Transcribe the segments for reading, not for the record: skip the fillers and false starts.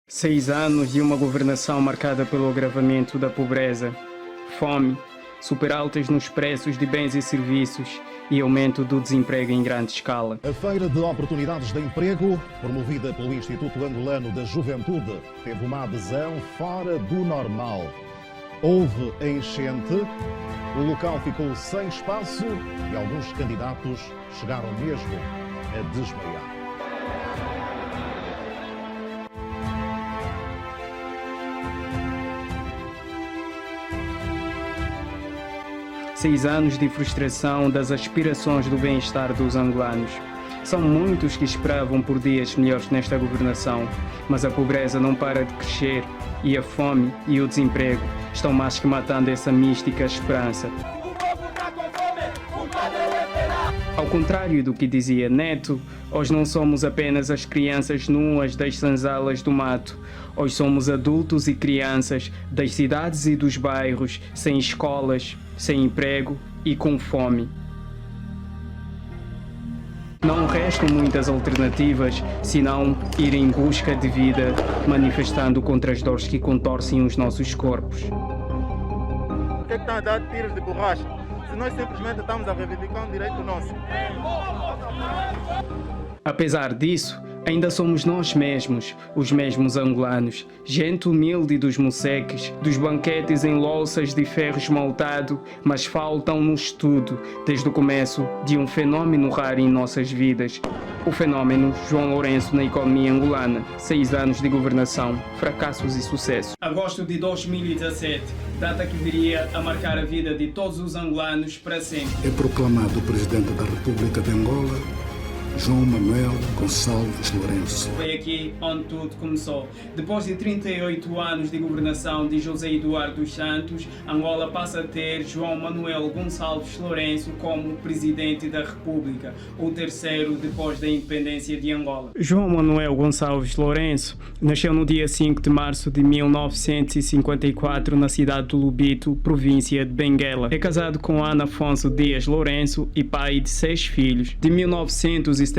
6 anos de uma governação marcada pelo agravamento da pobreza, fome, superaltas nos preços de bens e serviços e aumento do desemprego em grande escala. A Feira de Oportunidades de Emprego, promovida pelo Instituto Angolano da Juventude, teve uma adesão fora do normal. Houve enchente, o local ficou sem espaço e alguns candidatos chegaram mesmo a desmaiar. 6 anos de frustração das aspirações do bem-estar dos angolanos. São muitos que esperavam por dias melhores nesta governação, mas a pobreza não para de crescer e a fome e o desemprego estão mais que matando essa mística esperança. Ao contrário do que dizia Neto, hoje não somos apenas as crianças nuas das senzalas do mato. Hoje somos adultos e crianças das cidades e dos bairros, sem escolas, sem emprego e com fome. Não restam muitas alternativas senão ir em busca de vida, manifestando contra as dores que contorcem os nossos corpos. Por que estão a dar tiros de borracha? Se nós simplesmente estamos a reivindicar um direito nosso. Apesar disso, ainda somos nós mesmos, os mesmos angolanos, gente humilde dos moceques, dos banquetes em louças de ferro esmaltado, mas faltam-nos tudo, desde o começo de um fenômeno raro em nossas vidas. O fenômeno João Lourenço na economia angolana, 6 anos de governação, fracassos e sucessos. Agosto de 2017, data que viria a marcar a vida de todos os angolanos para sempre. É proclamado o Presidente da República de Angola, João Manuel Gonçalves Lourenço. Foi aqui onde tudo começou. Depois de 38 anos de governação de José Eduardo dos Santos, Angola passa a ter João Manuel Gonçalves Lourenço como Presidente da República, o terceiro depois da independência de Angola. João Manuel Gonçalves Lourenço nasceu no dia 5 de março de 1954 na cidade de Lubito, província de Benguela. É casado com Ana Afonso Dias Lourenço e pai de 6 filhos. De 1978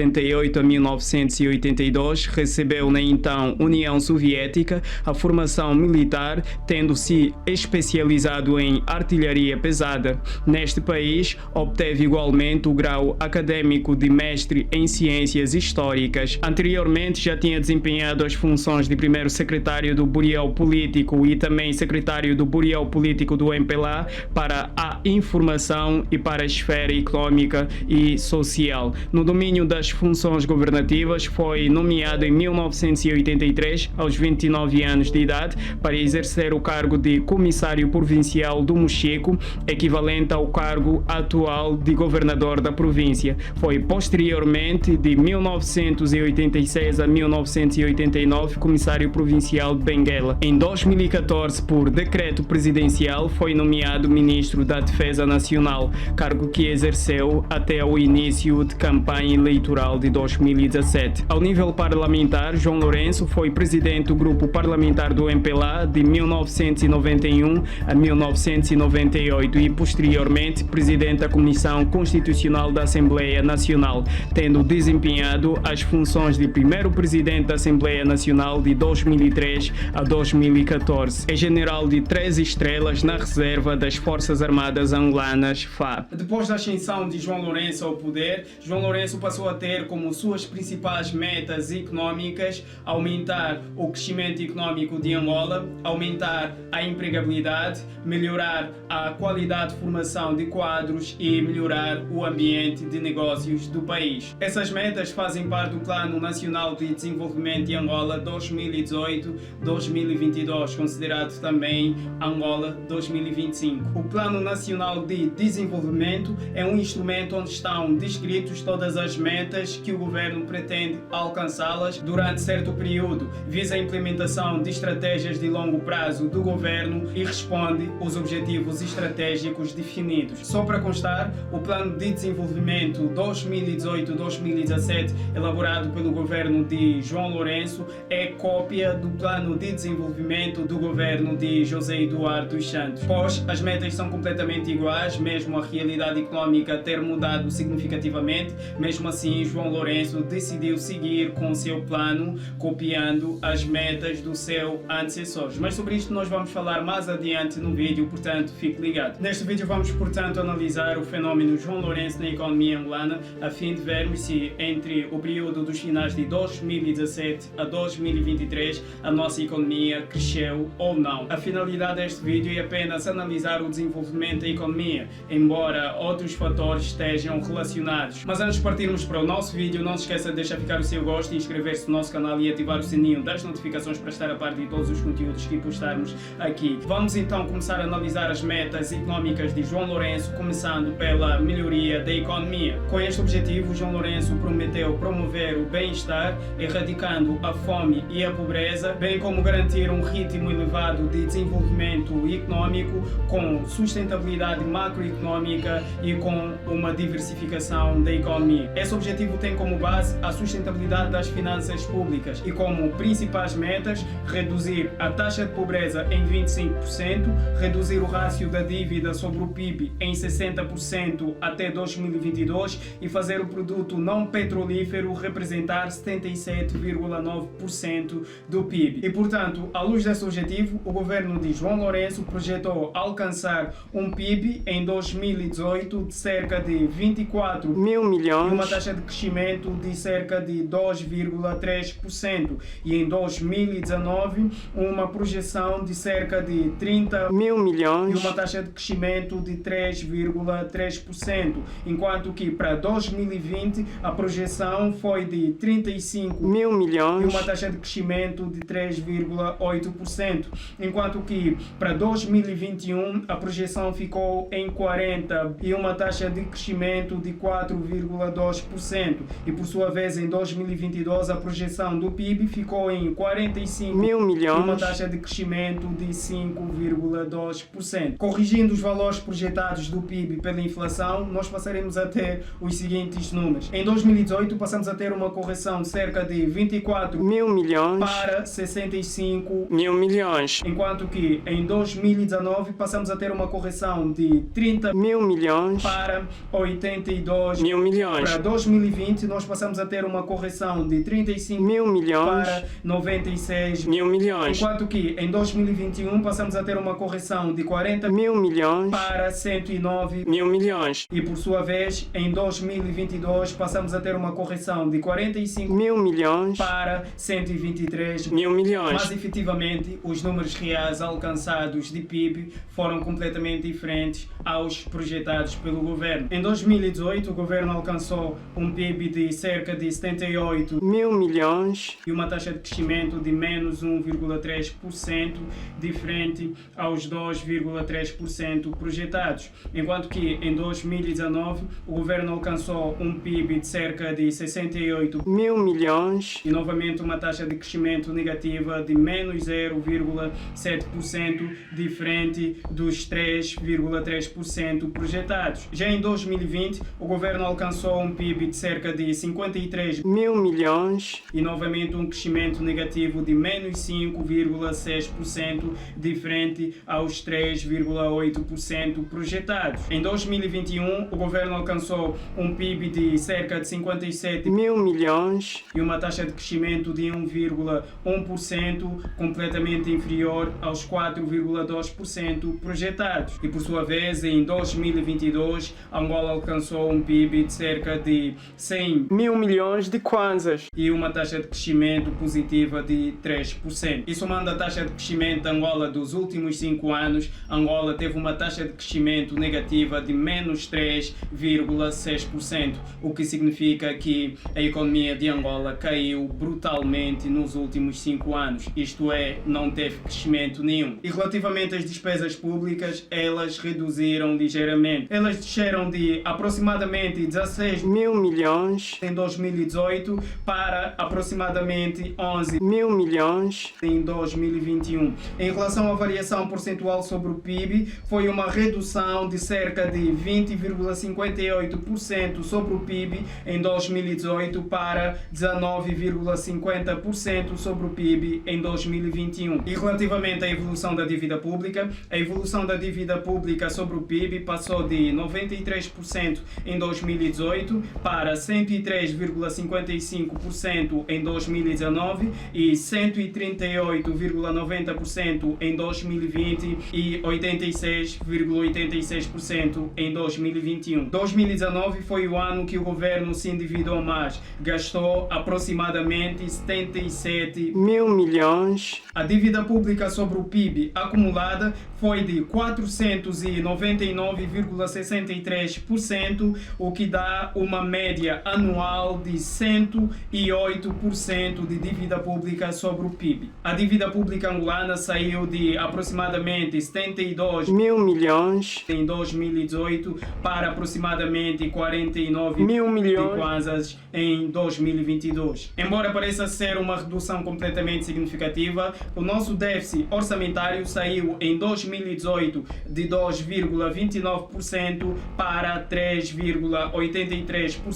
a 1982, recebeu na então União Soviética a formação militar, tendo-se especializado em artilharia pesada. Neste país, obteve igualmente o grau académico de mestre em ciências históricas. Anteriormente, já tinha desempenhado as funções de primeiro secretário do Bureau Político e também secretário do Bureau Político do MPLA para a informação e para a esfera econômica e social. No domínio das funções governativas, foi nomeado em 1983, aos 29 anos de idade, para exercer o cargo de Comissário Provincial do Mochico, equivalente ao cargo atual de governador da província. Foi posteriormente, de 1986 a 1989, Comissário Provincial de Benguela. Em 2014, por decreto presidencial, foi nomeado Ministro da Defesa Nacional, cargo que exerceu até o início de campanha eleitoral de 2017. Ao nível parlamentar, João Lourenço foi presidente do grupo parlamentar do MPLA de 1991 a 1998 e posteriormente presidente da Comissão Constitucional da Assembleia Nacional, tendo desempenhado as funções de primeiro presidente da Assembleia Nacional de 2003 a 2014. É general de 3 estrelas na reserva das Forças Armadas Angolanas, FAB. Depois da ascensão de João Lourenço ao poder, João Lourenço passou a ter como suas principais metas económicas aumentar o crescimento económico de Angola, aumentar a empregabilidade, melhorar a qualidade de formação de quadros e melhorar o ambiente de negócios do país. Essas metas fazem parte do Plano Nacional de Desenvolvimento de Angola 2018-2022, considerado também Angola 2025. O Plano Nacional de Desenvolvimento é um instrumento onde estão descritos todas as metas que o governo pretende alcançá-las durante certo período, visa a implementação de estratégias de longo prazo do governo e responde aos objetivos estratégicos definidos. Só para constar, o Plano de Desenvolvimento 2018-2017, elaborado pelo governo de João Lourenço, é cópia do Plano de Desenvolvimento do governo de José Eduardo dos Santos. Pois as metas são completamente iguais, mesmo a realidade económica ter mudado significativamente, mesmo assim assim, João Lourenço decidiu seguir com o seu plano, copiando as metas do seu antecessor. Mas sobre isto nós vamos falar mais adiante no vídeo, portanto fique ligado. Neste vídeo vamos, portanto, analisar o fenómeno João Lourenço na economia angolana, a fim de vermos se entre o período dos finais de 2017 a 2023 a nossa economia cresceu ou não. A finalidade deste vídeo é apenas analisar o desenvolvimento da economia, embora outros fatores estejam relacionados. Mas antes de partirmos para o nosso vídeo, não se esqueça de deixar ficar o seu gosto e inscrever-se no nosso canal e ativar o sininho das notificações para estar a par de todos os conteúdos que postarmos aqui. Vamos então começar a analisar as metas económicas de João Lourenço, começando pela melhoria da economia. Com este objetivo, João Lourenço prometeu promover o bem-estar, erradicando a fome e a pobreza, bem como garantir um ritmo elevado de desenvolvimento económico com sustentabilidade macroeconómica e com uma diversificação da economia. Esse objetivo tem como base a sustentabilidade das finanças públicas e como principais metas reduzir a taxa de pobreza em 25%, reduzir o rácio da dívida sobre o PIB em 60% até 2022 e fazer o produto não petrolífero representar 77,9% do PIB. E, portanto, à luz desse objetivo, o governo de João Lourenço projetou alcançar um PIB em 2018 de cerca de 24 mil milhões e uma taxa de crescimento de cerca de 2,3%. E em 2019, uma projeção de cerca de 30 mil milhões e uma taxa de crescimento de 3,3%. Enquanto que para 2020 a projeção foi de 35 mil milhões e uma taxa de crescimento de 3,8%. Enquanto que para 2021 a projeção ficou em 40 e uma taxa de crescimento de 4,2%. E por sua vez em 2022 a projeção do PIB ficou em 45 mil milhões e uma taxa de crescimento de 5,2%. Corrigindo os valores projetados do PIB pela inflação, nós passaremos a ter os seguintes números. Em 2018 passamos a ter uma correção de cerca de 24 mil milhões para 65 mil milhões. Enquanto que em 2019 passamos a ter uma correção de 30 mil milhões para 82 mil milhões. Para 2020 nós passamos a ter uma correção de 35 mil milhões para 96 mil milhões. Enquanto que em 2021 passamos a ter uma correção de 40 mil milhões para 109 mil milhões. E por sua vez em 2022 passamos a ter uma correção de 45 mil milhões para 123 mil milhões. Mas efetivamente os números reais alcançados de PIB foram completamente diferentes aos projetados pelo governo. Em 2018 o governo alcançou um PIB de cerca de 78 mil milhões e uma taxa de crescimento de menos 1,3%, diferente aos 2,3% projetados. Enquanto que em 2019 o governo alcançou um PIB de cerca de 68 mil milhões e novamente uma taxa de crescimento negativa de menos 0,7%, diferente dos 3,3% projetados. Já em 2020 o governo alcançou um PIB de cerca de 53 mil milhões e novamente um crescimento negativo de menos 5,6%, diferente aos 3,8% projetados. Em 2021 o governo alcançou um PIB de cerca de 57 mil milhões e uma taxa de crescimento de 1,1%, completamente inferior aos 4,2% projetados. E por sua vez em 2022 Angola alcançou um PIB de cerca de 100 mil milhões de kwanzas e uma taxa de crescimento positiva de 3%. E somando a taxa de crescimento da Angola dos últimos 5 anos, Angola teve uma taxa de crescimento negativa de menos 3,6%, o que significa que a economia de Angola caiu brutalmente nos últimos 5 anos, isto é, não teve crescimento nenhum. E relativamente às despesas públicas, elas reduziram ligeiramente. Elas desceram de aproximadamente 16 mil milhões em 2018 para aproximadamente 11 mil milhões em 2021. Em relação à variação percentual sobre o PIB, foi uma redução de cerca de 20,58% sobre o PIB em 2018 para 19,50% sobre o PIB em 2021. E relativamente à evolução da dívida pública, a evolução da dívida pública sobre o PIB passou de 93% em 2018 para para 103,55% em 2019 e 138,90% em 2020 e 86,86% em 2021. 2019 foi o ano que o governo se endividou mais, gastou aproximadamente 77 mil milhões. A dívida pública sobre o PIB acumulada foi de 499,63%, o que dá uma média anual de 108% de dívida pública sobre o PIB. A dívida pública angolana saiu de aproximadamente 72 mil milhões em 2018 para aproximadamente 49 mil milhões de kwanzas em 2022. Embora pareça ser uma redução completamente significativa, o nosso déficit orçamentário saiu em 2018 de 2,29% para 3,83%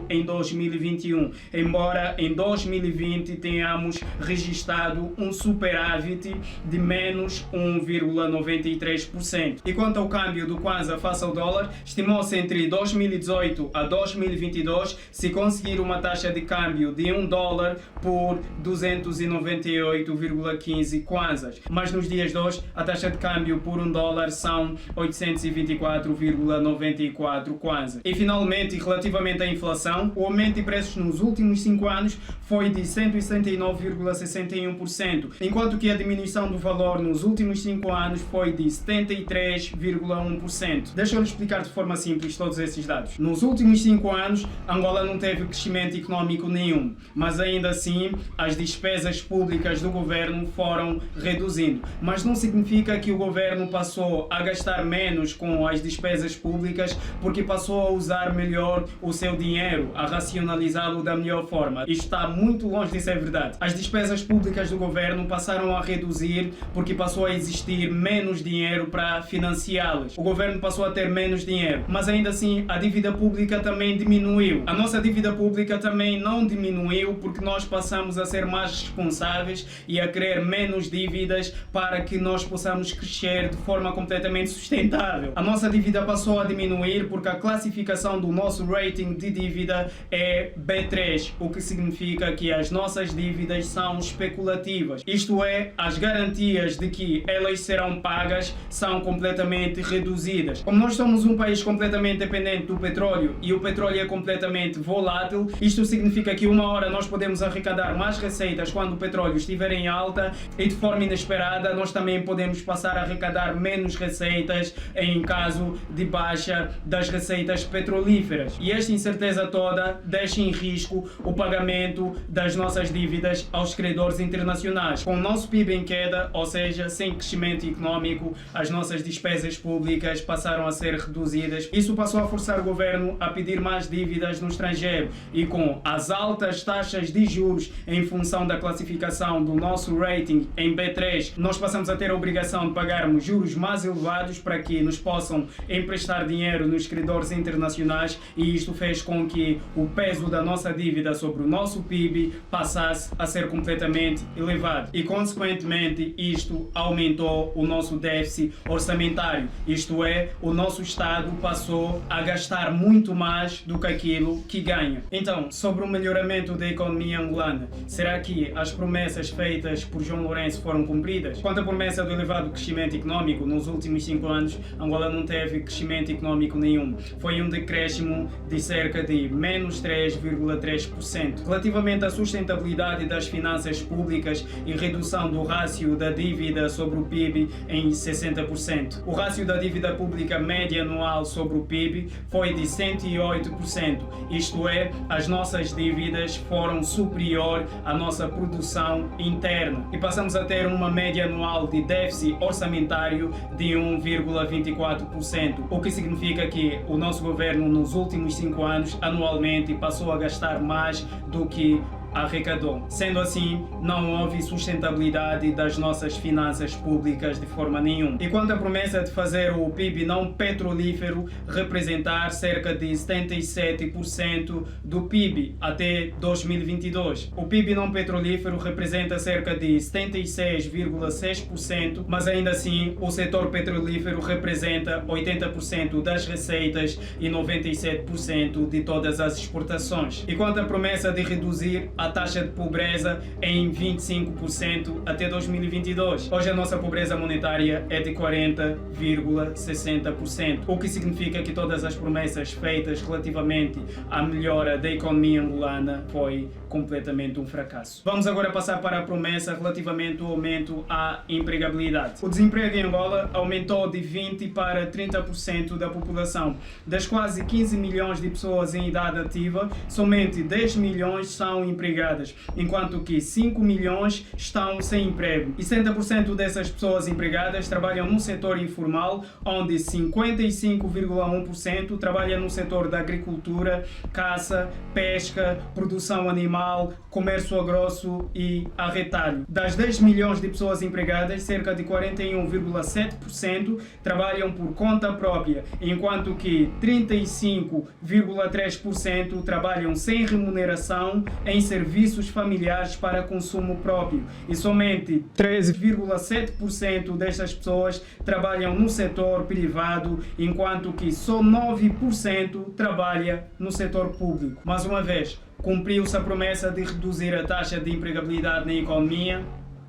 em 2021, embora em 2020 tenhamos registrado um superávit de menos 1,93%. E quanto ao câmbio do kwanza face ao dólar, estimou-se entre 2018 a 2022 se conseguir uma taxa de câmbio de $1 por 298,15 kwanzas. Mas nos dias de hoje, a taxa de câmbio por $1 são 824,94 kwanzas. E finalmente, relativamente à inflação, o aumento de preços nos últimos 5 anos foi de 169,61%, enquanto que a diminuição do valor nos últimos 5 anos foi de 73,1%. Deixa eu lhe explicar de forma simples todos esses dados. Nos últimos 5 anos, Angola não teve crescimento econômico nenhum, mas ainda assim as despesas públicas do governo foram reduzindo. Mas não significa que o governo passou a gastar menos com as despesas públicas, porque passou a usar melhor o seu dinheiro, a racionalizá-lo da melhor forma. Isto está muito longe de ser verdade. As despesas públicas do governo passaram a reduzir porque passou a existir menos dinheiro para financiá-las. O governo passou a ter menos dinheiro, mas ainda assim a dívida pública também diminuiu. A nossa dívida pública também não diminuiu porque nós passamos a ser mais responsáveis e a querer menos dívidas para que nós possamos crescer de forma completamente sustentável. A nossa dívida passou a diminuir porque a classificação do nosso rating de dívida é B3, o que significa que as nossas dívidas são especulativas. Isto é, as garantias de que elas serão pagas são completamente reduzidas. Como nós somos um país completamente dependente do petróleo e o petróleo é completamente volátil, isto significa que uma hora nós podemos arrecadar mais receitas quando o petróleo estiver em alta e de forma inesperada nós também podemos passar a arrecadar menos receitas em caso de baixa das receitas petrolíferas. E esta incerteza toda deixa em risco o pagamento das nossas dívidas aos credores internacionais. Com o nosso PIB em queda, ou seja, sem crescimento econômico, as nossas despesas públicas passaram a ser reduzidas. Isso passou a forçar o governo a pedir mais dívidas no estrangeiro e com as altas taxas de juros em função da classificação do nosso rating em B3, nós passamos a ter a obrigação de pagarmos juros mais elevados para que nos possam emprestar dinheiro nos credores internacionais, e isto fez com que o peso da nossa dívida sobre o nosso PIB passasse a ser completamente elevado e, consequentemente, isto aumentou o nosso déficit orçamentário. Isto é, o nosso Estado passou a gastar muito mais do que aquilo que ganha. Então, sobre o melhoramento da economia angolana, será que as promessas feitas por João Lourenço foram cumpridas? Quanto à promessa do elevado crescimento econômico, nos últimos 5 anos, Angola não teve crescimento econômico nenhum. Foi um decréscimo de cerca de menos 3,3%. Relativamente à sustentabilidade das finanças públicas e redução do rácio da dívida sobre o PIB em 60%. O rácio da dívida pública média anual sobre o PIB foi de 108%. Isto é, as nossas dívidas foram superior à nossa produção interna e passamos a ter uma média anual de déficit orçamentário de 1,24%, o que significa que o nosso governo nos últimos 5 anos anualmente passou a gastar mais do que arrecadou. Sendo assim, não houve sustentabilidade das nossas finanças públicas de forma nenhuma. E quanto à promessa de fazer o PIB não petrolífero representar cerca de 77% do PIB até 2022. O PIB não petrolífero representa cerca de 76,6%, mas ainda assim o setor petrolífero representa 80% das receitas e 97% de todas as exportações. E quanto à promessa de reduzir a taxa de pobreza em 25% até 2022, hoje a nossa pobreza monetária é de 40,60%, o que significa que todas as promessas feitas relativamente à melhora da economia angolana foi completamente um fracasso. Vamos agora passar para a promessa relativamente ao aumento à empregabilidade. O desemprego em Angola aumentou de 20% para 30% da população. Das quase 15 milhões de pessoas em idade ativa, somente 10 milhões são empregadas, enquanto que 5 milhões estão sem emprego. E 60% dessas pessoas empregadas trabalham no setor informal, onde 55,1% trabalham no setor da agricultura, caça, pesca, produção animal, comércio a grosso e a retalho. Das 10 milhões de pessoas empregadas, cerca de 41,7% trabalham por conta própria, enquanto que 35,3% trabalham sem remuneração em serviços familiares para consumo próprio. E somente 13,7% destas pessoas trabalham no setor privado, enquanto que só 9% trabalha no setor público. Mais uma vez, cumpriu-se a promessa de reduzir a taxa de empregabilidade na economia?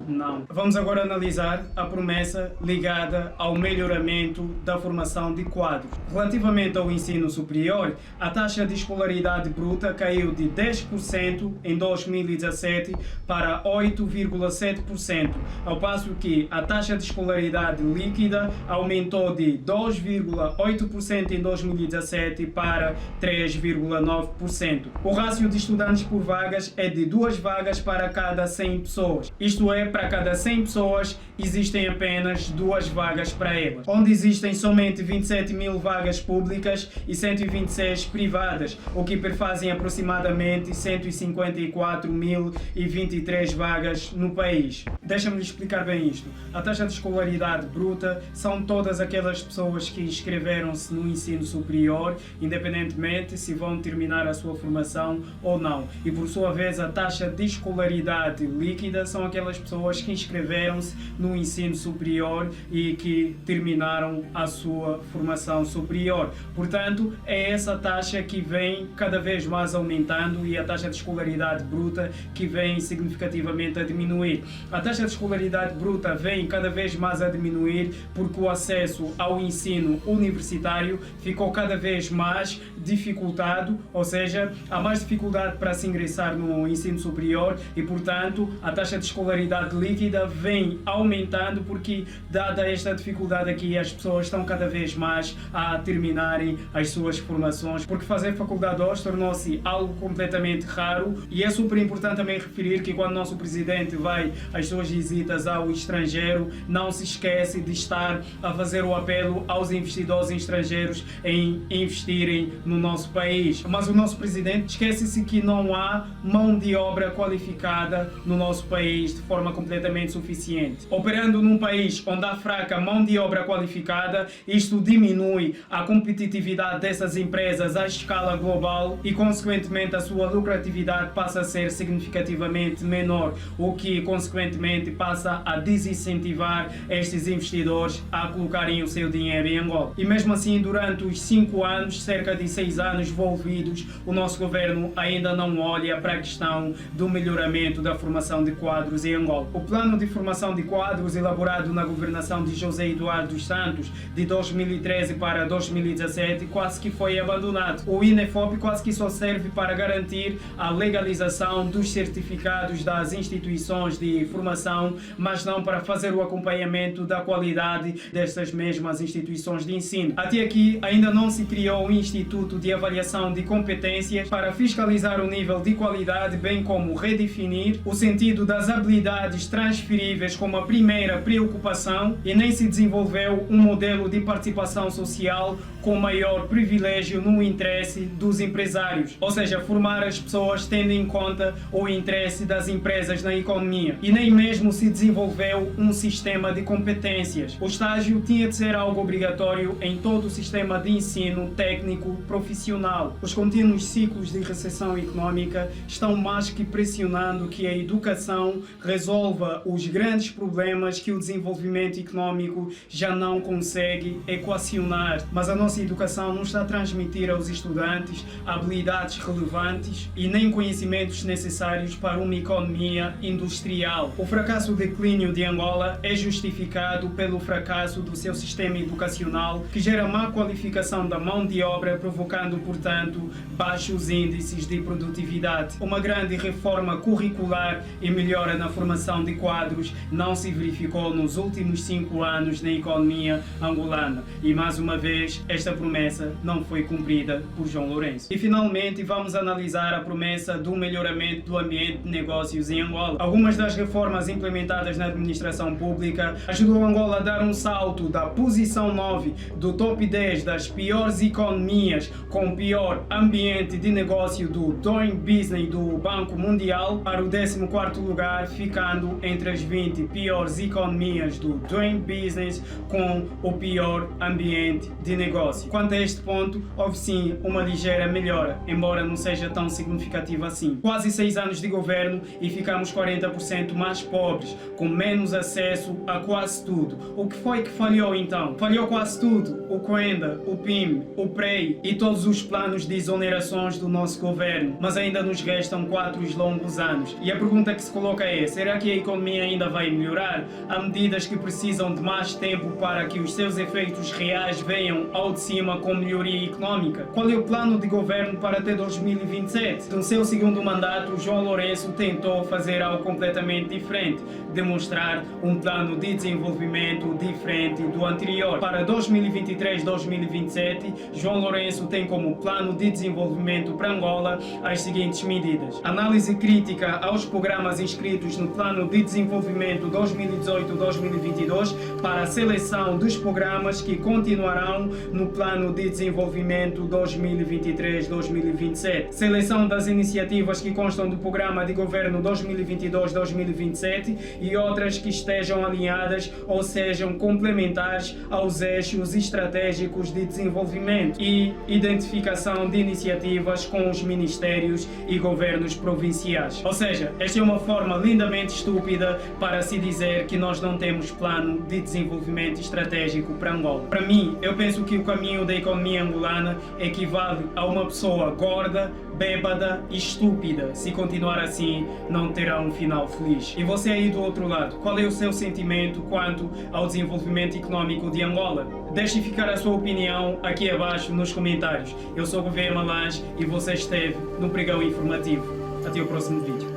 Não. Vamos agora analisar a promessa ligada ao melhoramento da formação de quadros. Relativamente ao ensino superior, a taxa de escolaridade bruta caiu de 10% em 2017 para 8,7%, ao passo que a taxa de escolaridade líquida aumentou de 2,8% em 2017 para 3,9%. O rácio de estudantes por vagas é de 2 vagas para cada 100 pessoas. Isto é, para cada 100 pessoas existem apenas 2 vagas para elas, onde existem somente 27 mil vagas públicas e 126 privadas, o que perfazem aproximadamente 154.023 vagas no país. Deixa-me explicar bem isto. A taxa de escolaridade bruta são todas aquelas pessoas que inscreveram-se no ensino superior, independentemente se vão terminar a sua formação ou não. E por sua vez, a taxa de escolaridade líquida são aquelas pessoas que inscreveram-se no ensino superior e que terminaram a sua formação superior. Portanto, é essa taxa que vem cada vez mais aumentando e a taxa de escolaridade bruta que vem significativamente a diminuir. A taxa de escolaridade bruta vem cada vez mais a diminuir porque o acesso ao ensino universitário ficou cada vez mais dificultado, ou seja, há mais dificuldade para se ingressar no ensino superior e, portanto, a taxa de escolaridade líquida vem aumentando porque, dada esta dificuldade aqui, as pessoas estão cada vez mais a terminarem as suas formações, porque fazer faculdade hoje tornou-se algo completamente raro. E é super importante também referir que quando o nosso presidente vai às suas visitas ao estrangeiro, não se esquece de estar a fazer o apelo aos investidores estrangeiros em investirem no nosso país. Mas o nosso presidente esquece-se que não há mão de obra qualificada no nosso país de forma completamente suficiente. Operando num país onde há fraca mão de obra qualificada, isto diminui a competitividade dessas empresas à escala global e, consequentemente, a sua lucratividade passa a ser significativamente menor, o que, consequentemente, passa a desincentivar estes investidores a colocarem o seu dinheiro em Angola. E mesmo assim, durante os 5 anos, cerca de 6 anos envolvidos, o nosso governo ainda não olha para a questão do melhoramento da formação de quadros em Angola. O plano de formação de quadros elaborado na governação de José Eduardo dos Santos de 2013 para 2017 quase que foi abandonado. O INEFOP quase que só serve para garantir a legalização dos certificados das instituições de formação, mas não para fazer o acompanhamento da qualidade destas mesmas instituições de ensino. Até aqui ainda não se criou um Instituto de Avaliação de Competências para fiscalizar o nível de qualidade, bem como redefinir o sentido das habilidades habilidades transferíveis como a primeira preocupação e nem se desenvolveu um modelo de participação social com maior privilégio no interesse dos empresários, ou seja, formar as pessoas tendo em conta o interesse das empresas na economia. E nem mesmo se desenvolveu um sistema de competências. O estágio tinha de ser algo obrigatório em todo o sistema de ensino técnico profissional. Os contínuos ciclos de recessão económica estão mais que pressionando que a educação resolva os grandes problemas que o desenvolvimento económico já não consegue equacionar. Mas a nossa educação não está a transmitir aos estudantes habilidades relevantes e nem conhecimentos necessários para uma economia industrial. O fracasso do declínio de Angola é justificado pelo fracasso do seu sistema educacional, que gera má qualificação da mão de obra, provocando, portanto, baixos índices de produtividade. Uma grande reforma curricular e melhora na formação de quadros não se verificou nos últimos 5 anos na economia angolana. E, mais uma vez, esta promessa não foi cumprida por João Lourenço. E, finalmente, vamos analisar a promessa do melhoramento do ambiente de negócios em Angola. Algumas das reformas implementadas na administração pública ajudou Angola a dar um salto da posição 9 do top 10 das piores economias com pior ambiente de negócio do Doing Business do Banco Mundial para o 14º lugar, ficando entre as 20 piores economias do Doing Business com o pior ambiente de negócio. Quanto a este ponto, houve sim uma ligeira melhora, embora não seja tão significativa assim. Quase 6 anos de governo e ficamos 40% mais pobres, com menos acesso a quase tudo. O que foi que falhou então? Falhou quase tudo: o Coenda, o PIM, o PREI e todos os planos de exonerações do nosso governo. Mas ainda nos restam 4 longos anos. E a pergunta que se coloca é: será que a economia ainda vai melhorar? Há medidas que precisam de mais tempo para que os seus efeitos reais venham ao de cima com melhoria económica? Qual é o plano de governo para até 2027? No seu segundo mandato, João Lourenço tentou fazer algo completamente diferente, demonstrar um plano de desenvolvimento diferente do anterior. Para 2023-2027, João Lourenço tem como plano de desenvolvimento para Angola as seguintes medidas: análise crítica aos programas inscritos no plano de desenvolvimento 2018-2022 para a seleção dos programas que continuarão no plano de desenvolvimento 2023-2027, seleção das iniciativas que constam do programa de governo 2022-2027 e outras que estejam alinhadas ou sejam complementares aos eixos estratégicos de desenvolvimento, e identificação de iniciativas com os ministérios e governos provinciais. Ou seja, esta é uma forma lindamente estúpida para se dizer que nós não temos plano de desenvolvimento estratégico para Angola. Para mim, eu penso que o caminho da economia angolana equivale a uma pessoa gorda, bêbada e estúpida. Se continuar assim, não terá um final feliz. E você aí do outro lado, qual é o seu sentimento quanto ao desenvolvimento económico de Angola? Deixe ficar a sua opinião aqui abaixo nos comentários. Eu sou o Gouveia Malange e você esteve no Pregão Informativo. Até o próximo vídeo.